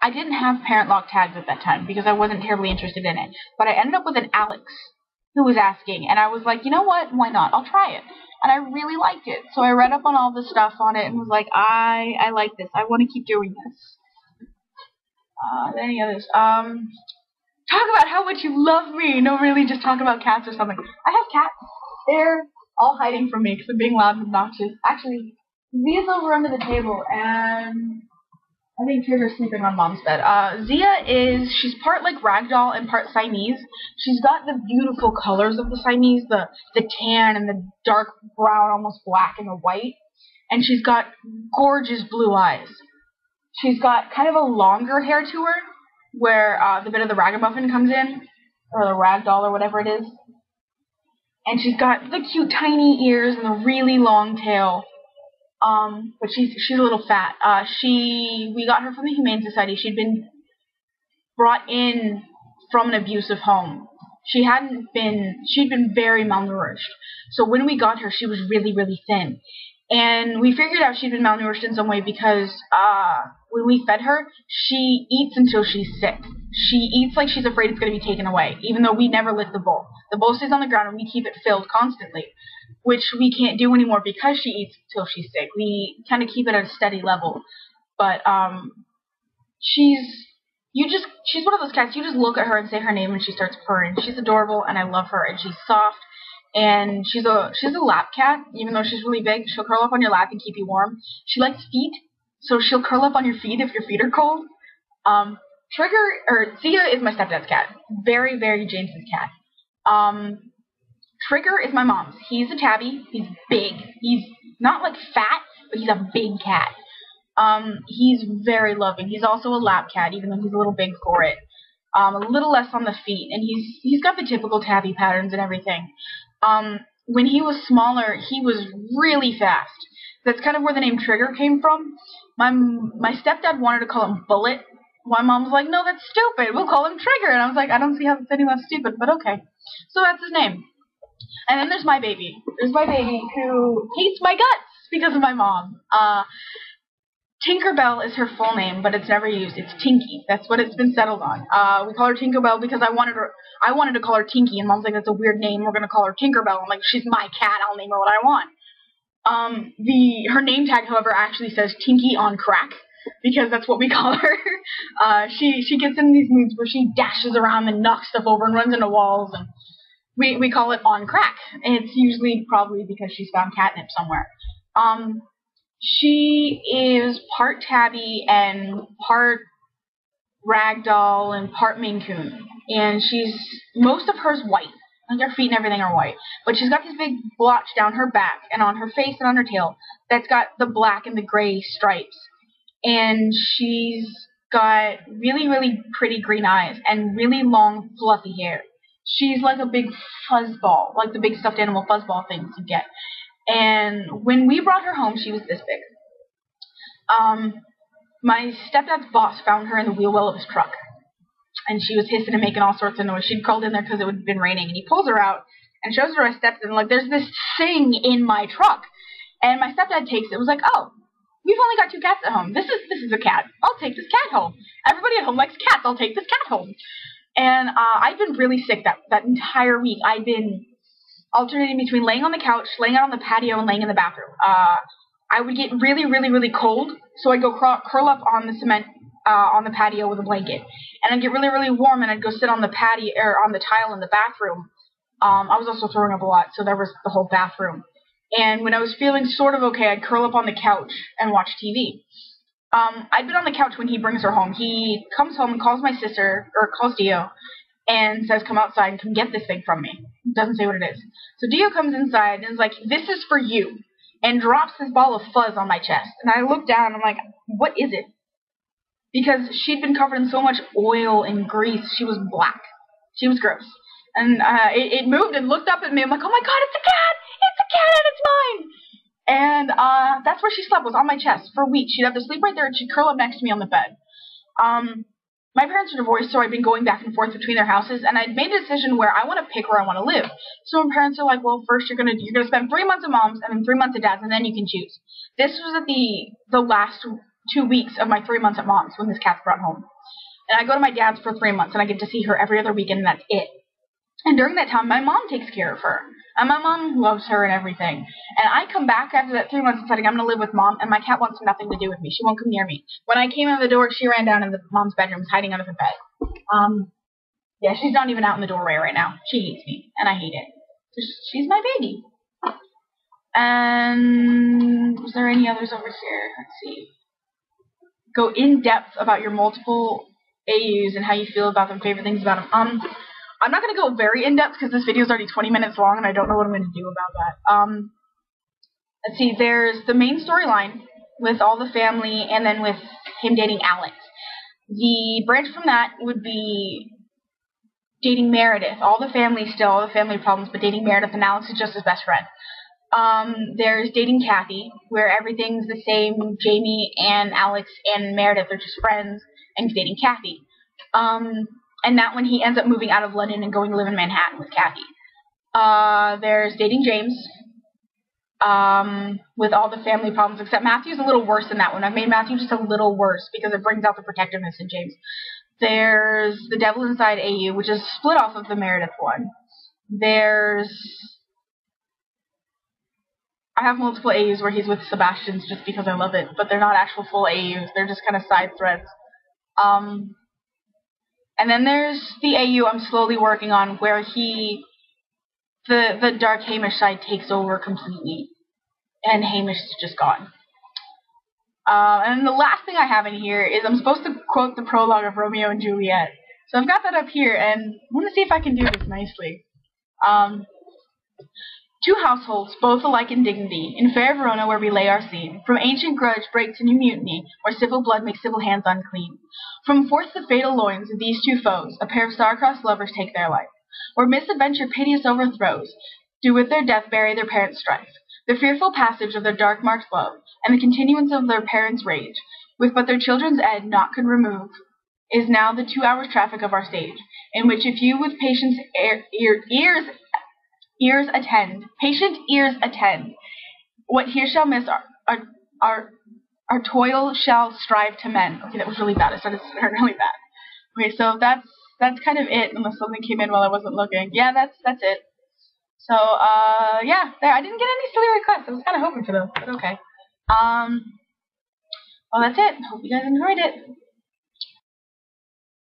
I didn't have parent lock tags at that time because I wasn't terribly interested in it. But I ended up with an Alex who was asking, and I was like, you know what? Why not? I'll try it. And I really liked it. So I read up on all the stuff on it and was like, I like this. I want to keep doing this. Any others? Talk about how much you love me. No, really, just talk about cats or something. I have cats. They're all hiding from me because I'm being loud and obnoxious. Actually, Zia's over under the table, and I think Trigger's sleeping on Mom's bed. She's part like ragdoll and part Siamese. She's got the beautiful colors of the Siamese, the tan and the dark brown, almost black, and the white. And she's got gorgeous blue eyes. She's got kind of a longer hair to her, where the bit of the ragamuffin comes in, or the ragdoll or whatever it is. And she's got the cute tiny ears and the really long tail. But she's a little fat. We got her from the Humane Society. She'd been brought in from an abusive home. She'd been very malnourished. So when we got her, she was really, really thin. And we figured out she'd been malnourished in some way because when we fed her, she eats until she's sick. She eats like she's afraid it's going to be taken away, even though we never lift the bowl. The bowl stays on the ground and we keep it filled constantly, which we can't do anymore because she eats till she's sick. We kind of keep it at a steady level. But she's one of those cats, you just look at her and say her name and she starts purring. She's adorable and I love her, and she's soft. And she's a lap cat, even though she's really big. She'll curl up on your lap and keep you warm. She likes feet, so she'll curl up on your feet if your feet are cold. Zia is my stepdad's cat. Very, very Jameson's cat. Trigger is my mom's. He's a tabby. He's big. He's not like fat, but he's a big cat. He's very loving. He's also a lap cat, even though he's a little big for it. A little less on the feet, and he's got the typical tabby patterns and everything. When he was smaller, he was really fast. That's kind of where the name Trigger came from. My stepdad wanted to call him Bullet. My mom was like, no, that's stupid. We'll call him Trigger. And I was like, I don't see how it's any less stupid, but okay. So that's his name. And then there's my baby. There's my baby who hates my guts because of my mom. Tinkerbell is her full name, but it's never used. It's Tinky. That's what it's been settled on. We call her Tinkerbell because I wanted to call her Tinky, and Mom's like, that's a weird name. We're gonna call her Tinkerbell. I'm like, she's my cat. I'll name her what I want. Her name tag, however, actually says Tinky on crack because that's what we call her. She gets in these moods where she dashes around and knocks stuff over and runs into walls, and we call it on crack. And it's usually probably because she's found catnip somewhere. She is part tabby and part ragdoll and part Maine Coon. And most of her's white. Like her feet and everything are white. But she's got this big blotch down her back and on her face and on her tail that's got the black and the gray stripes. And she's got really, really pretty green eyes and really long, fluffy hair. She's like a big fuzzball, like the big stuffed animal fuzzball things you get. And when we brought her home, she was this big. My stepdad's boss found her in the wheel well of his truck. And she was hissing and making all sorts of noise. She'd crawled in there because it had been raining. And he pulls her out and shows her my stepdad. And like, there's this thing in my truck. And my stepdad takes it and was like, oh, we've only got 2 cats at home. This is a cat. I'll take this cat home. Everybody at home likes cats. I'll take this cat home. And I'd been really sick that entire week. I'd been alternating between laying on the couch, laying out on the patio, and laying in the bathroom. I would get really, really, really cold, so I'd go curl up on the cement on the patio with a blanket. And I'd get really, really warm, and I'd go sit on the patio or on the tile in the bathroom. I was also throwing up a lot, so there was the whole bathroom. And when I was feeling sort of okay, I'd curl up on the couch and watch TV. I'd been on the couch when he brings her home. He comes home and calls my sister, or calls Dio, and says, come outside and come get this thing from me. Doesn't say what it is. So Dio comes inside and is like, this is for you, and drops this ball of fuzz on my chest. And I look down and I'm like, what is it? Because she'd been covered in so much oil and grease, she was black. She was gross. And it moved and looked up at me. I'm like, oh my god, it's a cat! It's a cat and it's mine! And that's where she slept, was on my chest for weeks. She'd have to sleep right there and she'd curl up next to me on the bed. My parents are divorced, so I've been going back and forth between their houses, and I'd made a decision where I want to pick where I want to live. So my parents are like, well, first you're gonna spend 3 months at mom's and then 3 months at dad's, and then you can choose. This was at the last 2 weeks of my 3 months at mom's when this cat's brought home. And I go to my dad's for 3 months, and I get to see her every other weekend, and that's it. And during that time, my mom takes care of her. And my mom loves her and everything. And I come back after that 3 months deciding I'm going to live with mom, and my cat wants nothing to do with me. She won't come near me. When I came out of the door, she ran down in the mom's bedroom, hiding under the bed. Yeah, she's not even out in the doorway right now. She hates me, and I hate it. She's my baby. And was there any others over here? Let's see. Go in depth about your multiple AUs and how you feel about them, favorite things about them. I'm not going to go very in depth because this video is already 20 minutes long, and I don't know what I'm going to do about that. Let's see. There's the main storyline with all the family, and then with him dating Alex. The branch from that would be dating Meredith. All the family still, all the family problems, but dating Meredith, and Alex is just his best friend. There's dating Kathy, where everything's the same. Jamie and Alex and Meredith are just friends, and he's dating Kathy. And that when he ends up moving out of London and going to live in Manhattan with Kathy. There's dating James, with all the family problems, except Matthew's a little worse than that one. I've made Matthew just a little worse because it brings out the protectiveness in James. There's the Devil Inside AU, which is split off of the Meredith one. I have multiple AUs where he's with Sebastian's just because I love it, but they're not actual full AUs. They're just kind of side threads. And then there's the AU I'm slowly working on where the dark Hamish side takes over completely, and Hamish is just gone. And the last thing I have in here is I'm supposed to quote the prologue of Romeo and Juliet. So I've got that up here, and I want to see if I can do this nicely. Two households, both alike in dignity, in fair Verona where we lay our scene. From ancient grudge break to new mutiny, where civil blood makes civil hands unclean. From forth the fatal loins of these two foes, a pair of star-crossed lovers take their life. Where misadventure piteous overthrows, do with their death bury their parents' strife. The fearful passage of their dark-marked love, and the continuance of their parents' rage, with but their children's end naught could remove, is now the 2 hours traffic of our stage, in which if you with patience patient ears attend, what here shall miss our toil shall strive to mend. Okay, that was really bad. I started swearing really bad. Okay, so that's kind of it, unless something came in while I wasn't looking. Yeah, that's it. So, yeah, there. I didn't get any silly requests. I was kind of hoping for those, but okay. Well, that's it. Hope you guys enjoyed it.